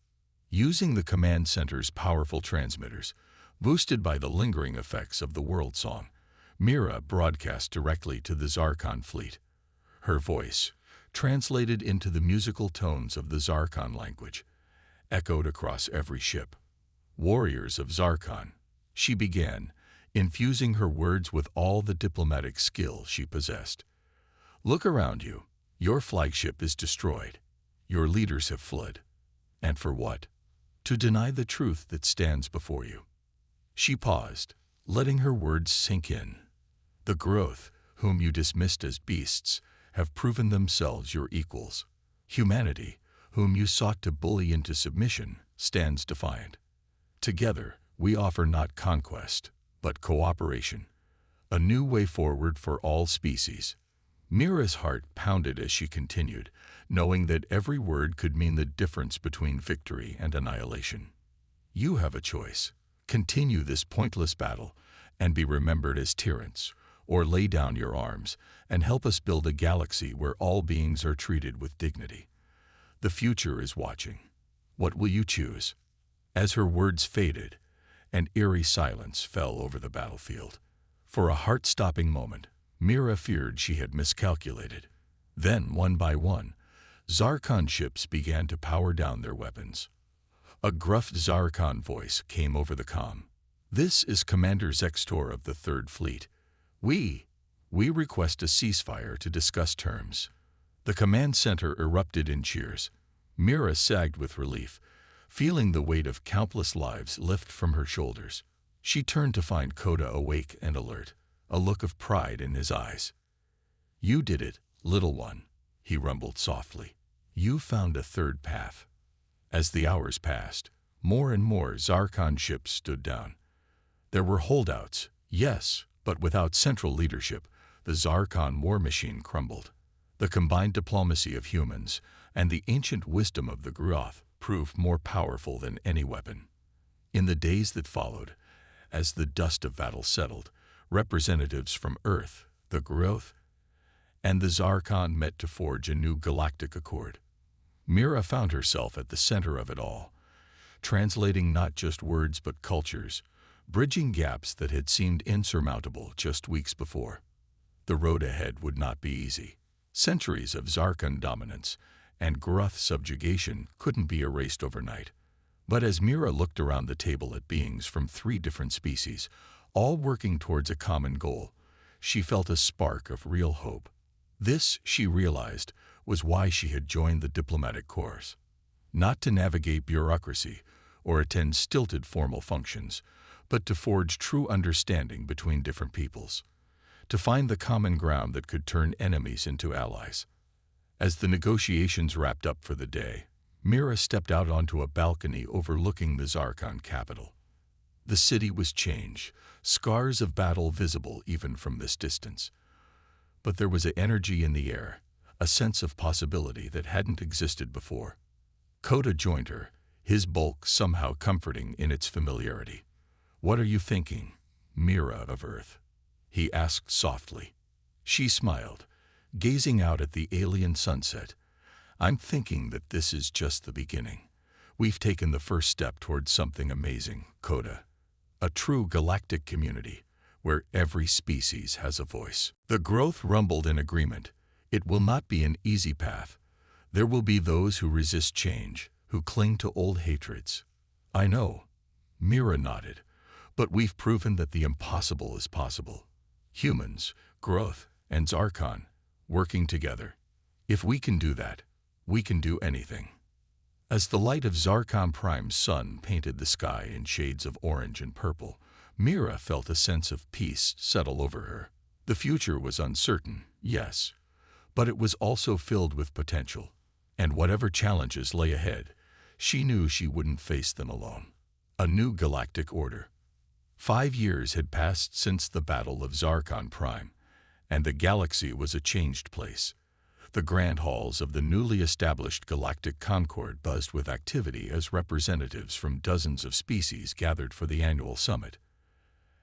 Using the command center's powerful transmitters, boosted by the lingering effects of the world song, Mira broadcast directly to the Zarkon fleet. Her voice, translated into the musical tones of the Zarkon language, echoed across every ship. "Warriors of Zarkon," she began, infusing her words with all the diplomatic skill she possessed. "Look around you. Your flagship is destroyed. Your leaders have fled. And for what? To deny the truth that stands before you." She paused, letting her words sink in. "The growth, whom you dismissed as beasts, have proven themselves your equals. Humanity, whom you sought to bully into submission, stands defiant. Together, we offer not conquest, but cooperation, a new way forward for all species." Mira's heart pounded as she continued, knowing that every word could mean the difference between victory and annihilation. "You have a choice. Continue this pointless battle and be remembered as tyrants, or lay down your arms and help us build a galaxy where all beings are treated with dignity. The future is watching. What will you choose?" As her words faded, an eerie silence fell over the battlefield. For a heart-stopping moment, Mira feared she had miscalculated. Then, one by one, Zarkon ships began to power down their weapons. A gruff Zarkon voice came over the comm. "This is Commander Zextor of the Third Fleet. We request a ceasefire to discuss terms." The command center erupted in cheers. Mira sagged with relief, feeling the weight of countless lives lift from her shoulders. She turned to find Coda awake and alert, a look of pride in his eyes. "You did it, little one," he rumbled softly. "You found a third path." As the hours passed, more and more Zarkon ships stood down. There were holdouts, yes, but without central leadership, the Zarkon war machine crumbled. The combined diplomacy of humans and the ancient wisdom of the Gruoth proved more powerful than any weapon. In the days that followed, as the dust of battle settled, representatives from Earth, the Gruoth, and the Zarkon met to forge a new galactic accord. Mira found herself at the center of it all, translating not just words but cultures, bridging gaps that had seemed insurmountable just weeks before. The road ahead would not be easy. Centuries of Zarkon dominance and Gruoth subjugation couldn't be erased overnight. But as Mira looked around the table at beings from 3 different species, all working towards a common goal, she felt a spark of real hope. This, she realized, was why she had joined the diplomatic corps. Not to navigate bureaucracy or attend stilted formal functions, but to forge true understanding between different peoples. To find the common ground that could turn enemies into allies. As the negotiations wrapped up for the day, Mira stepped out onto a balcony overlooking the Zarkon capital. The city was changed, scars of battle visible even from this distance. But there was an energy in the air, a sense of possibility that hadn't existed before. Coda joined her, his bulk somehow comforting in its familiarity. "What are you thinking, Mira of Earth?" he asked softly. She smiled, gazing out at the alien sunset. "I'm thinking that this is just the beginning. We've taken the first step towards something amazing, Coda. A true galactic community, where every species has a voice." The growth rumbled in agreement. "It will not be an easy path. There will be those who resist change, who cling to old hatreds." "I know," Mira nodded, "but we've proven that the impossible is possible. Humans, Gruoth, and Zarkon, working together. If we can do that, we can do anything." As the light of Zarkon Prime's sun painted the sky in shades of orange and purple, Mira felt a sense of peace settle over her. The future was uncertain, yes, but it was also filled with potential, and whatever challenges lay ahead, she knew she wouldn't face them alone. A new galactic order. 5 years had passed since the Battle of Zarkon Prime, and the galaxy was a changed place. The grand halls of the newly established Galactic Concord buzzed with activity as representatives from dozens of species gathered for the annual summit.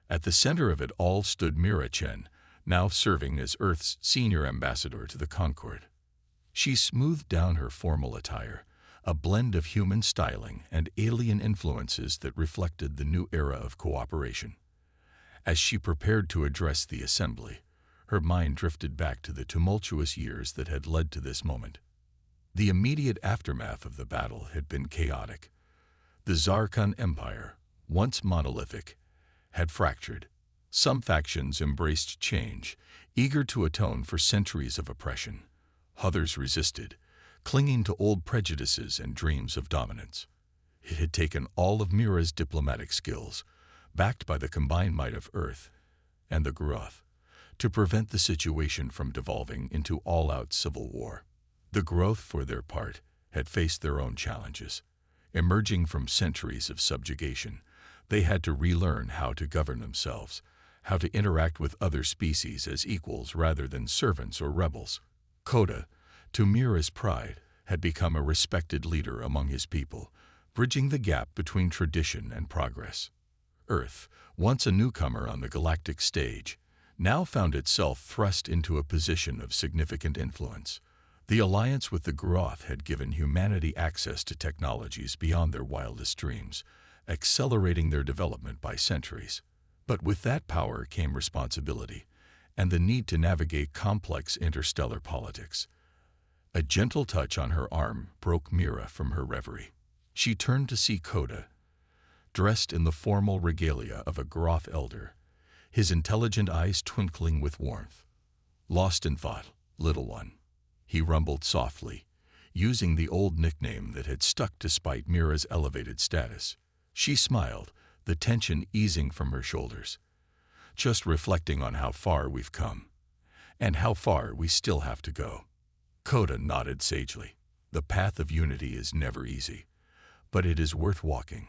At the center of it all stood Mira Chen, now serving as Earth's senior ambassador to the Concord. She smoothed down her formal attire, a blend of human styling and alien influences that reflected the new era of cooperation. As she prepared to address the assembly, her mind drifted back to the tumultuous years that had led to this moment. The immediate aftermath of the battle had been chaotic. The Zarkon Empire, once monolithic, had fractured. Some factions embraced change, eager to atone for centuries of oppression. Others resisted, clinging to old prejudices and dreams of dominance. It had taken all of Mira's diplomatic skills, backed by the combined might of Earth and the Gruoth, to prevent the situation from devolving into all-out civil war. The Gruoth, for their part, had faced their own challenges. Emerging from centuries of subjugation, they had to relearn how to govern themselves, how to interact with other species as equals rather than servants or rebels. Coda, to Mira's pride, had become a respected leader among his people, bridging the gap between tradition and progress. Earth, once a newcomer on the galactic stage, now found itself thrust into a position of significant influence. The alliance with the Gruoth had given humanity access to technologies beyond their wildest dreams, accelerating their development by centuries. But with that power came responsibility, and the need to navigate complex interstellar politics. A gentle touch on her arm broke Mira from her reverie. She turned to see Coda, dressed in the formal regalia of a Gruoth elder, his intelligent eyes twinkling with warmth. "Lost in thought, little one," he rumbled softly, using the old nickname that had stuck despite Mira's elevated status. She smiled, the tension easing from her shoulders. "Just reflecting on how far we've come, and how far we still have to go." Coda nodded sagely. The path of unity is never easy, but it is worth walking.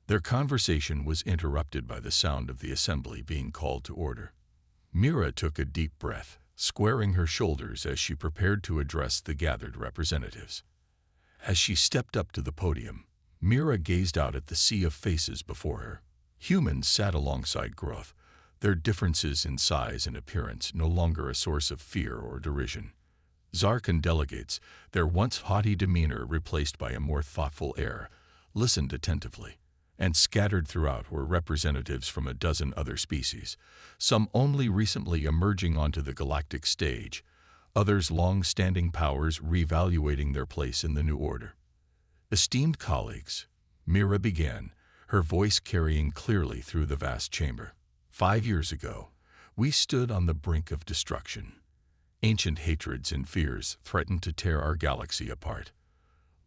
Their conversation was interrupted by the sound of the assembly being called to order. Mira took a deep breath, squaring her shoulders as she prepared to address the gathered representatives. As she stepped up to the podium, Mira gazed out at the sea of faces before her. Humans sat alongside Gruoth, their differences in size and appearance no longer a source of fear or derision. Zarkon delegates, their once haughty demeanor replaced by a more thoughtful air, listened attentively, and scattered throughout were representatives from a dozen other species, some only recently emerging onto the galactic stage, others long-standing powers reevaluating their place in the new order. "Esteemed colleagues," Mira began, her voice carrying clearly through the vast chamber. 5 years ago, we stood on the brink of destruction. Ancient hatreds and fears threatened to tear our galaxy apart.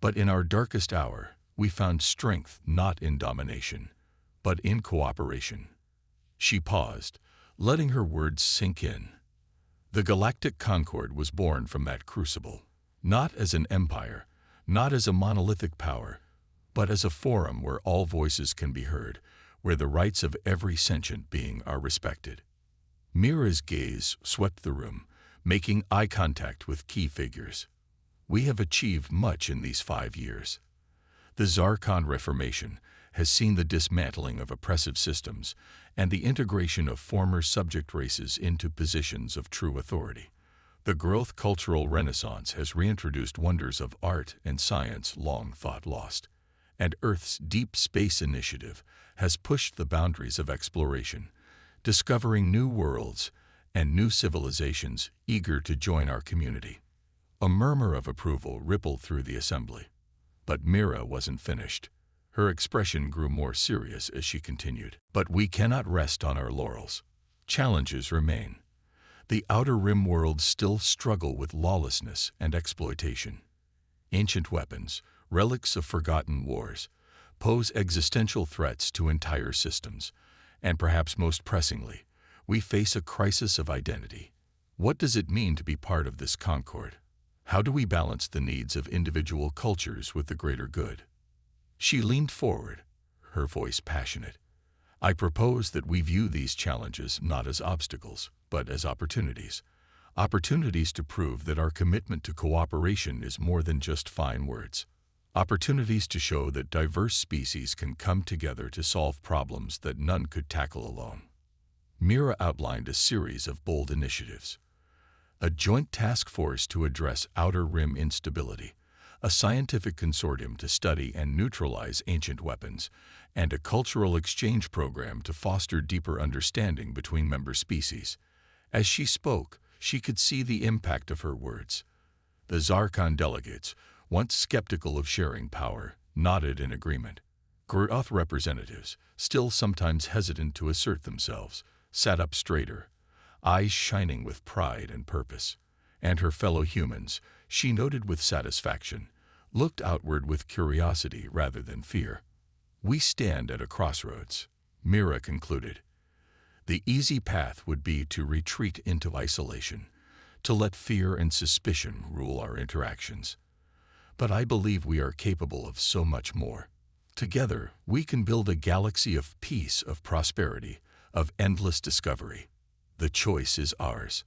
But in our darkest hour, we found strength not in domination, but in cooperation. She paused, letting her words sink in. The Galactic Concord was born from that crucible, not as an empire, not as a monolithic power, but as a forum where all voices can be heard, where the rights of every sentient being are respected. Mira's gaze swept the room, making eye contact with key figures. "We have achieved much in these 5 years. The Zarkon Reformation has seen the dismantling of oppressive systems and the integration of former subject races into positions of true authority. The Gruoth cultural renaissance has reintroduced wonders of art and science long thought lost, and Earth's Deep Space Initiative has pushed the boundaries of exploration, discovering new worlds and new civilizations eager to join our community." A murmur of approval rippled through the assembly. But Mira wasn't finished. Her expression grew more serious as she continued. "But we cannot rest on our laurels. Challenges remain. The Outer Rim worlds still struggle with lawlessness and exploitation. Ancient weapons, relics of forgotten wars, pose existential threats to entire systems. And perhaps most pressingly, we face a crisis of identity. What does it mean to be part of this concord? How do we balance the needs of individual cultures with the greater good? She leaned forward, her voice passionate. I propose that we view these challenges not as obstacles, but as opportunities. Opportunities to prove that our commitment to cooperation is more than just fine words. Opportunities to show that diverse species can come together to solve problems that none could tackle alone. Mira outlined a series of bold initiatives. A joint task force to address outer rim instability, a scientific consortium to study and neutralize ancient weapons, and a cultural exchange program to foster deeper understanding between member species. As she spoke, she could see the impact of her words. The Zarkon delegates, once skeptical of sharing power, nodded in agreement. Groth representatives, still sometimes hesitant to assert themselves, sat up straighter, eyes shining with pride and purpose. And her fellow humans, she noted with satisfaction, looked outward with curiosity rather than fear. We stand at a crossroads, Mira concluded. The easy path would be to retreat into isolation, to let fear and suspicion rule our interactions. But I believe we are capable of so much more. Together, we can build a galaxy of peace, of prosperity, of endless discovery. The choice is ours.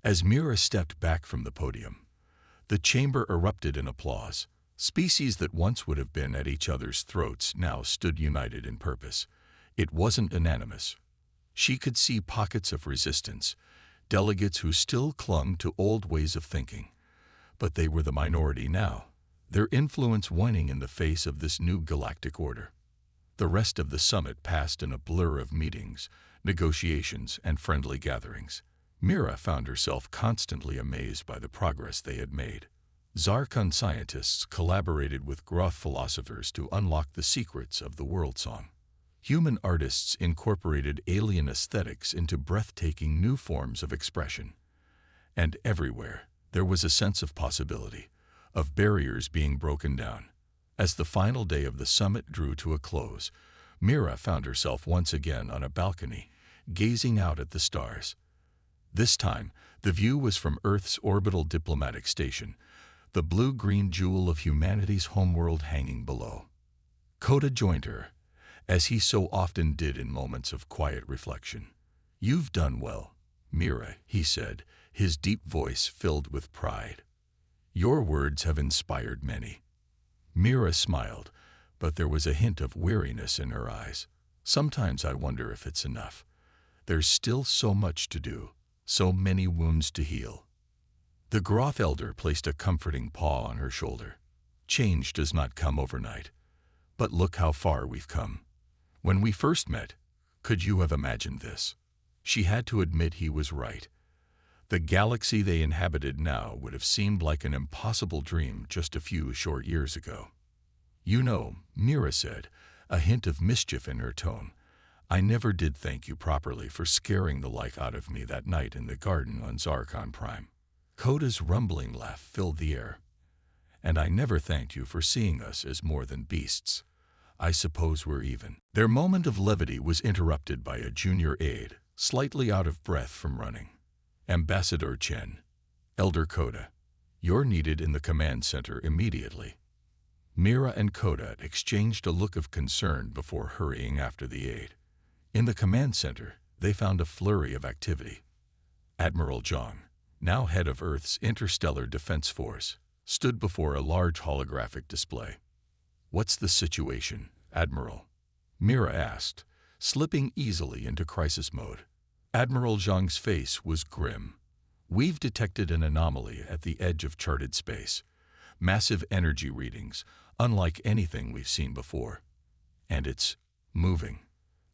As Mira stepped back from the podium, the chamber erupted in applause. Species that once would have been at each other's throats now stood united in purpose. It wasn't unanimous. She could see pockets of resistance, delegates who still clung to old ways of thinking. But they were the minority now, their influence waning in the face of this new galactic order. The rest of the summit passed in a blur of meetings, negotiations, and friendly gatherings. Mira found herself constantly amazed by the progress they had made. Zarkon scientists collaborated with Groth philosophers to unlock the secrets of the world song. Human artists incorporated alien aesthetics into breathtaking new forms of expression. And everywhere, there was a sense of possibility, of barriers being broken down. As the final day of the summit drew to a close, Mira found herself once again on a balcony, gazing out at the stars. This time, the view was from Earth's orbital diplomatic station, the blue-green jewel of humanity's homeworld hanging below. Coda joined her, as he so often did in moments of quiet reflection. "You've done well, Mira," he said, his deep voice filled with pride. "Your words have inspired many." Mira smiled, but there was a hint of weariness in her eyes. "Sometimes I wonder if it's enough. There's still so much to do, so many wounds to heal." The Groth elder placed a comforting paw on her shoulder. "Change does not come overnight. But look how far we've come. When we first met, could you have imagined this?" She had to admit he was right. The galaxy they inhabited now would have seemed like an impossible dream just a few short years ago. "You know," Mira said, a hint of mischief in her tone, "I never did thank you properly for scaring the life out of me that night in the garden on Zarkon Prime." Coda's rumbling laugh filled the air. "And I never thanked you for seeing us as more than beasts. I suppose we're even." Their moment of levity was interrupted by a junior aide, slightly out of breath from running. "Ambassador Chen, Elder Coda, you're needed in the command center immediately." Mira and Coda exchanged a look of concern before hurrying after the aide. In the command center, they found a flurry of activity. Admiral Zhang, now head of Earth's Interstellar Defense Force, stood before a large holographic display. "What's the situation, Admiral?" Mira asked, slipping easily into crisis mode. Admiral Zhang's face was grim. "We've detected an anomaly at the edge of charted space. Massive energy readings, unlike anything we've seen before. And it's moving."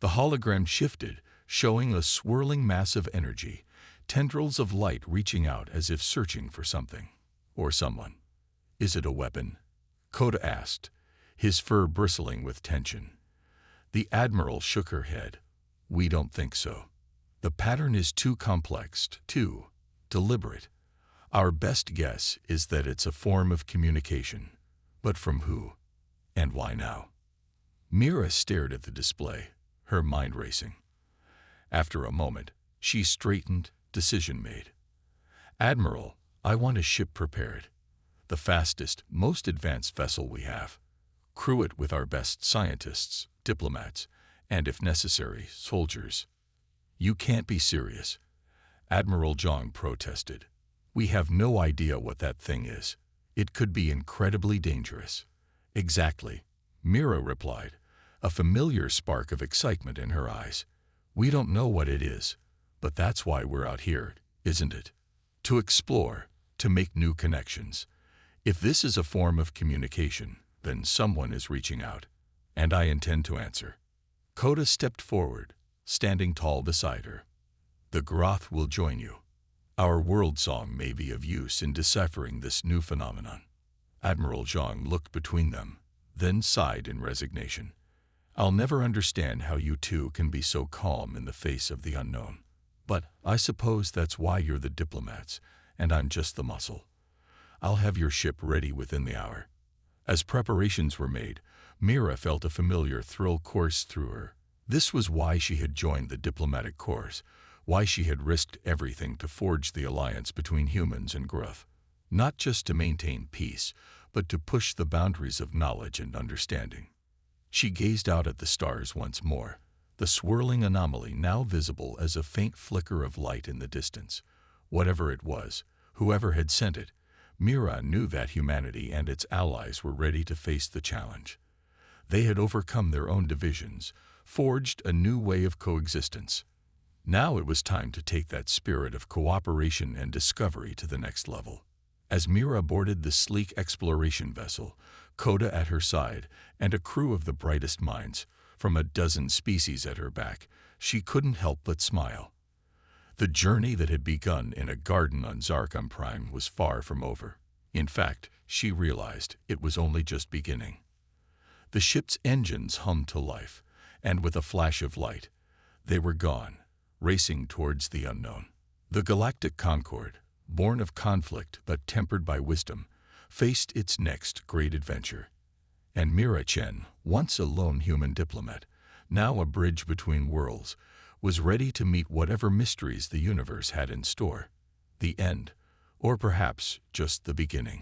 The hologram shifted, showing a swirling mass of energy, tendrils of light reaching out as if searching for something. Or someone. "Is it a weapon?" Coda asked, his fur bristling with tension. The Admiral shook her head. "We don't think so. The pattern is too complex, too deliberate. Our best guess is that it's a form of communication, But from who? And why now? Mira stared at the display, her mind racing. After a moment, she straightened, decision made. Admiral, I want a ship prepared. The fastest, most advanced vessel we have. Crew it with our best scientists, diplomats, and if necessary, soldiers. You can't be serious. Admiral Zhang protested. We have no idea what that thing is. It could be incredibly dangerous. Exactly, Mira replied, a familiar spark of excitement in her eyes. We don't know what it is, but that's why we're out here, isn't it? To explore, to make new connections. If this is a form of communication, then someone is reaching out, and I intend to answer. Coda stepped forward, standing tall beside her. The Groth will join you. Our world song may be of use in deciphering this new phenomenon. Admiral Zhang looked between them, then sighed in resignation. I'll never understand how you two can be so calm in the face of the unknown. But I suppose that's why you're the diplomats, and I'm just the muscle. I'll have your ship ready within the hour. As preparations were made, Mira felt a familiar thrill course through her. This was why she had joined the diplomatic corps, why she had risked everything to forge the alliance between humans and Groth. Not just to maintain peace, but to push the boundaries of knowledge and understanding. She gazed out at the stars once more, the swirling anomaly now visible as a faint flicker of light in the distance. Whatever it was, whoever had sent it, Mira knew that humanity and its allies were ready to face the challenge. They had overcome their own divisions, forged a new way of coexistence. Now it was time to take that spirit of cooperation and discovery to the next level. As Mira boarded the sleek exploration vessel, Coda at her side, and a crew of the brightest minds, from a dozen species at her back, she couldn't help but smile. The journey that had begun in a garden on Zarkon Prime was far from over. In fact, she realized it was only just beginning. The ship's engines hummed to life, and with a flash of light, they were gone, racing towards the unknown. The Galactic Concord, born of conflict but tempered by wisdom, faced its next great adventure. And Mira Chen, once a lone human diplomat, now a bridge between worlds, was ready to meet whatever mysteries the universe had in store. The end, or perhaps just the beginning.